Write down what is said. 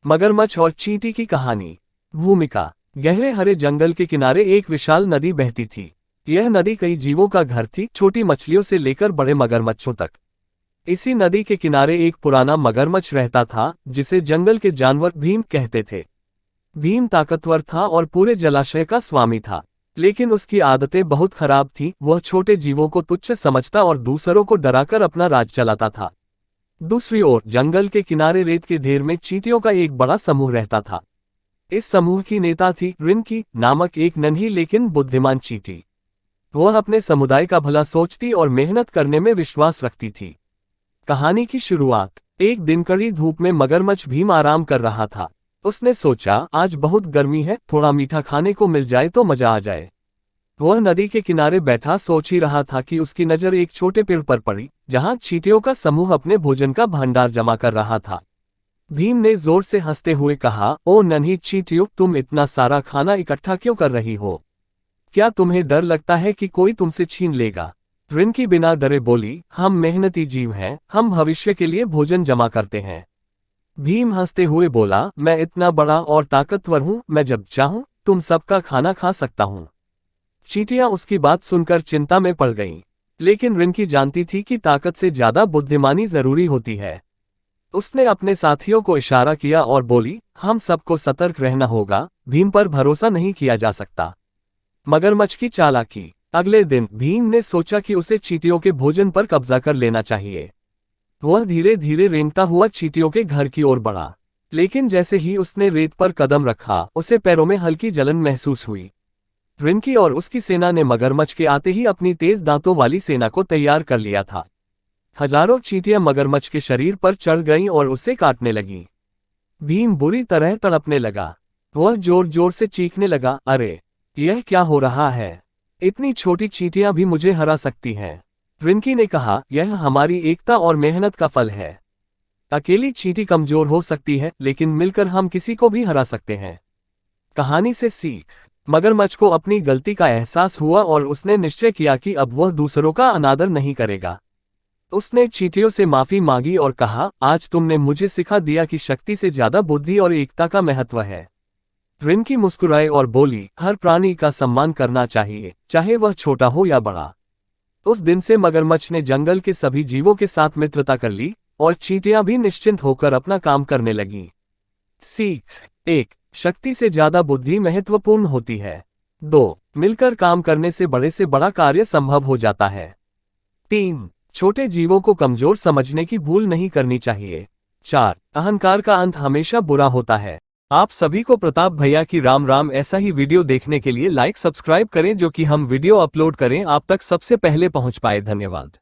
मगरमच्छ और चींटी की कहानी। भूमिका। गहरे हरे जंगल के किनारे एक विशाल नदी बहती थी। यह नदी कई जीवों का घर थी, छोटी मछलियों से लेकर बड़े मगरमच्छों तक। इसी नदी के किनारे एक पुराना मगरमच्छ रहता था, जिसे जंगल के जानवर भीम कहते थे। भीम ताकतवर था और पूरे जलाशय का स्वामी था, लेकिन उसकी आदतें बहुत खराब थीं। वह छोटे जीवों को तुच्छ समझता और दूसरों को डराकर अपना राज चलाता था। दूसरी ओर जंगल के किनारे रेत के ढेर में चींटियों का एक बड़ा समूह रहता था। इस समूह की नेता थी रिंकी नामक एक नन्ही लेकिन बुद्धिमान चींटी। वह अपने समुदाय का भला सोचती और मेहनत करने में विश्वास रखती थी। कहानी की शुरुआत। एक दिन कड़ी धूप में मगरमच्छ भीम आराम कर रहा था। उसने सोचा, आज बहुत गर्मी है, थोड़ा मीठा खाने को मिल जाए तो मजा आ जाए। वह नदी के किनारे बैठा सोच ही रहा था कि उसकी नजर एक छोटे पेड़ पर पड़ी, जहां चींटियों का समूह अपने भोजन का भंडार जमा कर रहा था। भीम ने जोर से हंसते हुए कहा, ओ नन्ही चींटियों, तुम इतना सारा खाना इकट्ठा क्यों कर रही हो? क्या तुम्हें डर लगता है कि कोई तुमसे छीन लेगा? रिंकी बिना डरे बोली, हम मेहनती जीव हैं, हम भविष्य के लिए भोजन जमा करते हैं। भीम हंसते हुए बोला, मैं इतना बड़ा और ताकतवर हूं, मैं जब चाहूं तुम सबका खाना खा सकता हूं। चींटियां उसकी बात सुनकर चिंता में पड़ गईं, लेकिन रिंकी जानती थी कि ताकत से ज्यादा बुद्धिमानी जरूरी होती है। उसने अपने साथियों को इशारा किया और बोली, हम सबको सतर्क रहना होगा, भीम पर भरोसा नहीं किया जा सकता। मगरमच्छ की चालाकी। अगले दिन भीम ने सोचा कि उसे चींटियों के भोजन पर कब्जा कर लेना चाहिए। वह धीरे धीरे रेंगता हुआ चींटियों के घर की ओर बढ़ा, लेकिन जैसे ही उसने रेत पर कदम रखा, उसे पैरों में हल्की जलन महसूस हुई। रिंकी और उसकी सेना ने मगरमच्छ के आते ही अपनी तेज दांतों वाली सेना को तैयार कर लिया था। हजारों चींटियां मगरमच्छ के शरीर पर चढ़ गईं और उसे काटने लगीं। भीम बुरी तरह तड़पने लगा। वह जोर जोर से चीखने लगा, अरे यह क्या हो रहा है? इतनी छोटी चींटियां भी मुझे हरा सकती हैं। रिंकी ने कहा, यह हमारी एकता और मेहनत का फल है। अकेली चींटी कमजोर हो सकती है, लेकिन मिलकर हम किसी को भी हरा सकते हैं। कहानी से सीख। मगरमच्छ को अपनी गलती का एहसास हुआ और उसने निश्चय किया कि अब वह दूसरों का अनादर नहीं करेगा। उसने चींटियों से माफी मांगी और कहा, आज तुमने मुझे सिखा दिया कि शक्ति से ज्यादा बुद्धि और एकता का महत्व है। रिंकी मुस्कुराए और बोली, हर प्राणी का सम्मान करना चाहिए, चाहे वह छोटा हो या बड़ा। उस दिन से मगरमच्छ ने जंगल के सभी जीवों के साथ मित्रता कर ली और चींटियां भी निश्चिंत होकर अपना काम करने लगीं। सीख। 1. शक्ति से ज्यादा बुद्धि महत्वपूर्ण होती है। 2. मिलकर काम करने से बड़ा कार्य संभव हो जाता है। 3. छोटे जीवों को कमजोर समझने की भूल नहीं करनी चाहिए। 4. अहंकार का अंत हमेशा बुरा होता है। आप सभी को प्रताप भैया की राम राम। ऐसा ही वीडियो देखने के लिए लाइक सब्सक्राइब करें, जो कि हम वीडियो अपलोड करें आप तक सबसे पहले पहुंच पाए। धन्यवाद।